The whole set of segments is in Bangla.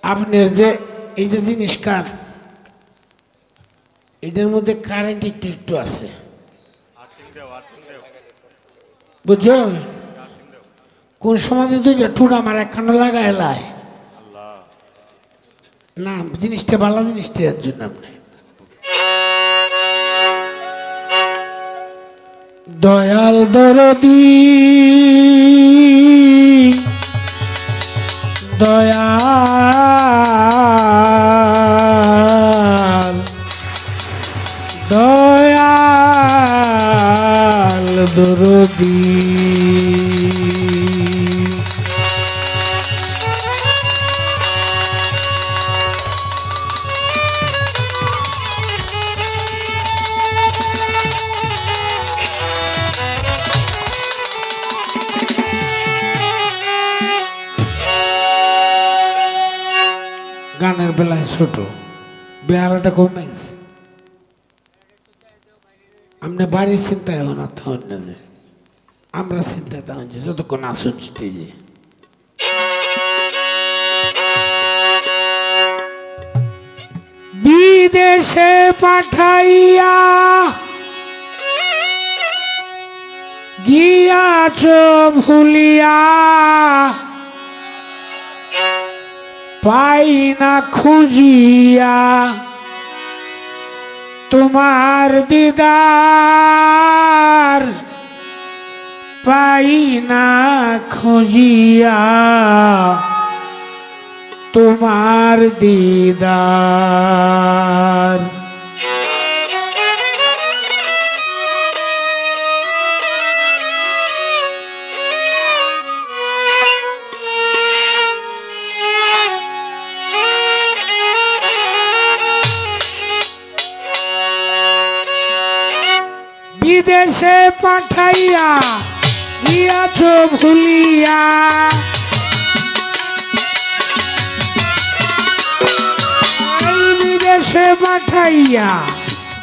আপনার যে এই যে জিনিস কার এটার মধ্যে কারেন্ট একটু একটু আছে বুঝছো কোন সমাজে দুইটা টুট আমার একখানে লাগায় এলায় না জিনিসটা ভালো জিনিসটা এর জন্য আপনি দয়াল দরদি দয়াল দয়াল দরদি গানের বেলায় ছোট বেহালাটা কমে গেছে আপনি বাড়ির চিন্তায় হন আর তখন না যে আমরা চিন্তায় তখন যে যতক্ষণ আসুন স্টেজে বিদেশে পাঠাইয়া গিয়াছ ভুলিয়া পাই না খুঁজিয়া তোমার দিদার পাই না খুঁজিয়া তোমার দিদার বিদেশে পাঠাইয়া গিয়াছ ভুলিয়া বিদেশে পাঠাইয়া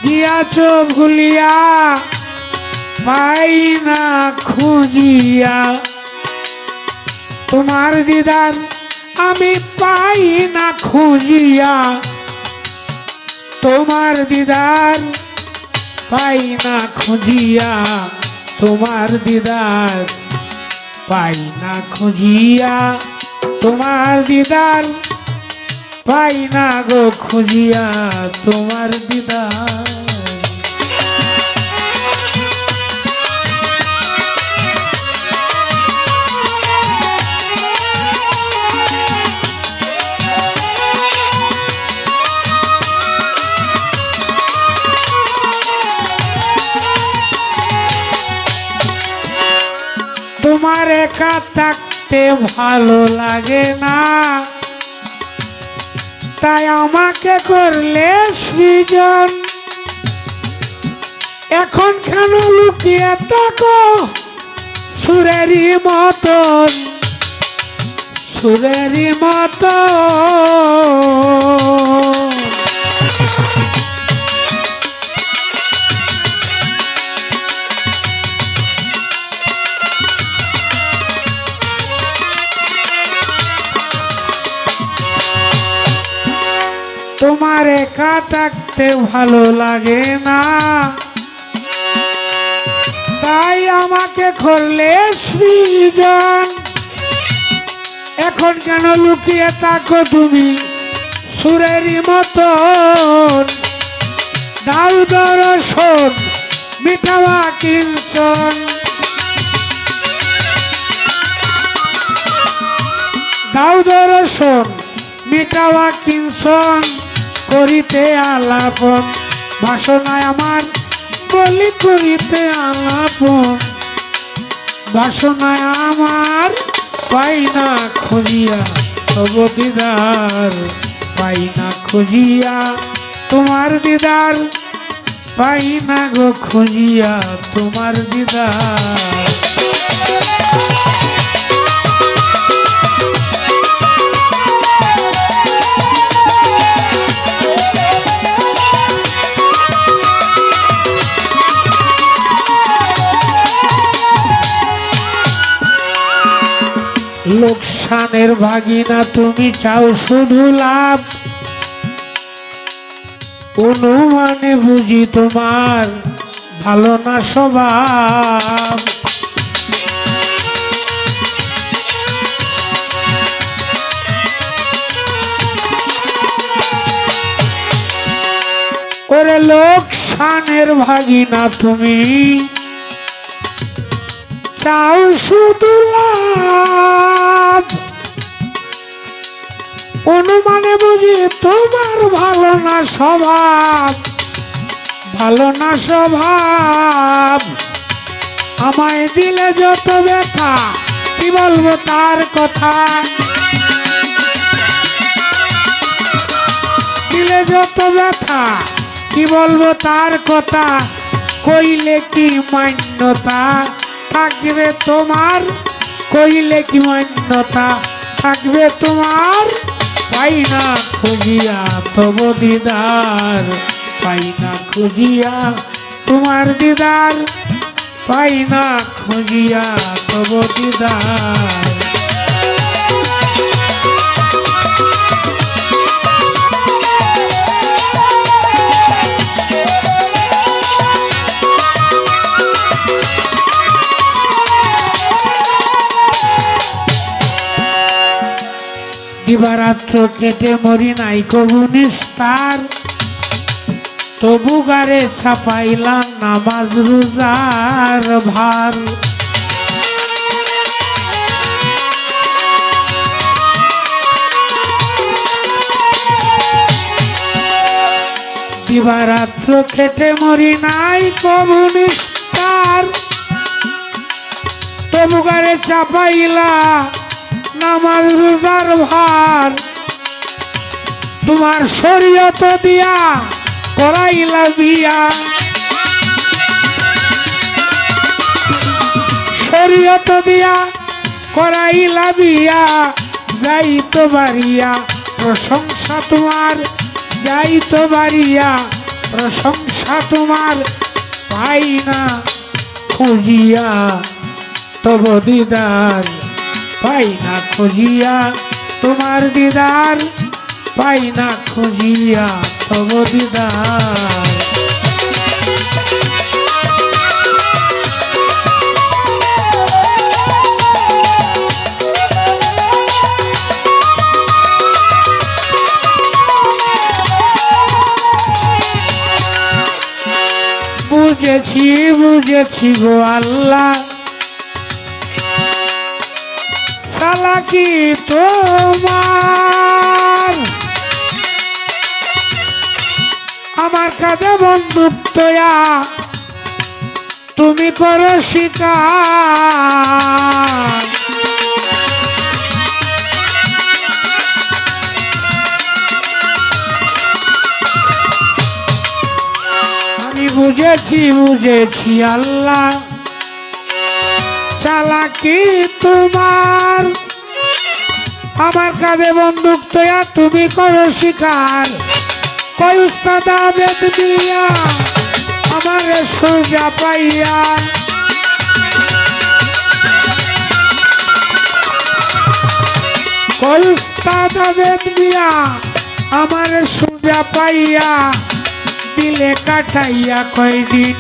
গিয়াছ ভুলিয়া পাই না খুঁজিয়া তোমার দিদার আমি পাই না খুঁজিয়া তোমার দিদার পাই না খুঁজিয়া তোমার দিদার পাই না খুঁজিয়া তোমার দিদার পাই না গো খুঁজিয়া তোমার দিদার তোমার একা থাকতে ভালো লাগে না তাই আমাকে করলে সৃজন এখন কেন লুকিয়ে থাকো সুরেরই মতন সুরেরই মতন তোমার একা থাকতে ভালো লাগে না তাই আমাকে করলে সৃজন এখন কেন লুকিয়ে থাকো তুমি সুরেরই মতন দাও দর্শন মিঠাওয়া কিঞ্চন দাও দর্শন মিটাওয়া কিঞ্চন করিতে আলাপন বাসনায় আমার বলি করিতে আলাপন বাসনায় আমার পাই না খুঁজিয়া তব দিদার পাই না খুঁজিয়া তোমার দিদার পাই না গো খুঁজিয়া তোমার দিদার লোকসানে শানের ভাগিনা তুমি চাও শুধু লাভ, অনুমানে বুঝি তোমার ভালো না স্বভাব। ওরে লোক শানের ভাগিনা তুমি চাও শুধু লাভ, অনুমানে বুঝি তোমার ভালো না স্বভাব, ভালো না স্বভাব। আমায় দিলে যত ব্যথা কি বলবো তার কথা, দিলে যত ব্যথা কি বলবো তার কথা। কইলে কি মান্যতা থাকবে তোমার, কইলে কি মান্যতা থাকবে তোমার। পাই না খুঁজিয়া তব দিদার, পাই না খুঁজিয়া তোমার দিদার, পাই না খুঁজিয়া তব দিদার। দিবারাত্র কেটে মরি নাই কবু নিস্তার, তবু গারে ছাপাইলাম নামাজ রোজার ভার। দিবারাত্র কেটে মরি নাই কবু নিস্তার, তবু গারে চাপাইলা নামাজ রোজার ভার। তোমার শরীয়ত দিয়া করাইলা বিয়া, শরীয়ত দিয়া করাইলা বিয়া। যাইতো বাড়িয়া প্রশংসা তোমার, যাইতো বাড়িয়া প্রশংসা তোমার। পাই না খুঁজিয়া তব দিদার, পাই না খুঁজিয়া তোমার দিদার, পাই না খুঁজিয়া তব দিদার। বুঝেছি বুঝেছি গো আল্লাহ, চালাকি তোমার। আমার কাঁধে বন্দুক তোয়া তুমি করো শিকার। আমি বুঝেছি বুঝেছি আল্লাহ, চালাকি তোমার। আমার কাঁধে বন্দুক তোয়া তুমি করো শিকার। কই উস্তাদ আবেদ মিয়া আমারে সোজা পাইয়া, কই উস্তাদ আবেদ মিয়া আমারে সোজা পাইয়া। দিলে কাটাইয়া কয়দিন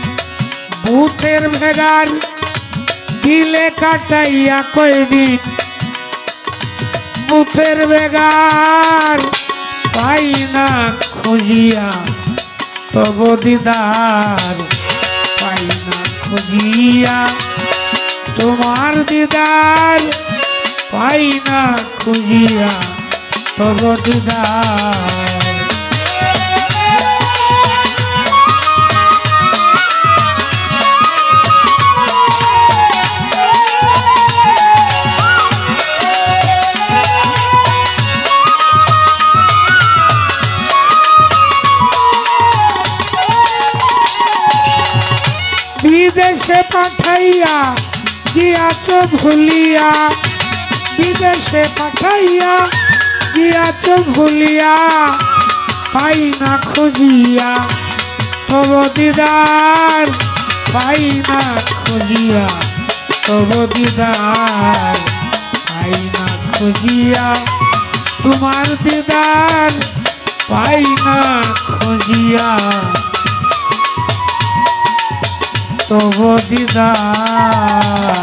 ভূতের ভেগার, দিলে কাটাইয়া কয়দিন ভূতের বেগার। পাই না খুঁজিয়া তব দিদার, পাই না খুঁজিয়া তোমার দিদার, পাই না খুঁজিয়া তব দিদার। বিদেশে পাঠাইয়া গিয়াছ ভুলিয়া, বিদেশে পাঠাইয়া গিয়াছ ভুলিয়া। পাই না খুঁজিয়া তব দিদার, পাই না খুঁজিয়া তব দিদার, পাই না খুঁজিয়া তোমার দিদার পাই না খুঁজিয়া তবু দিদার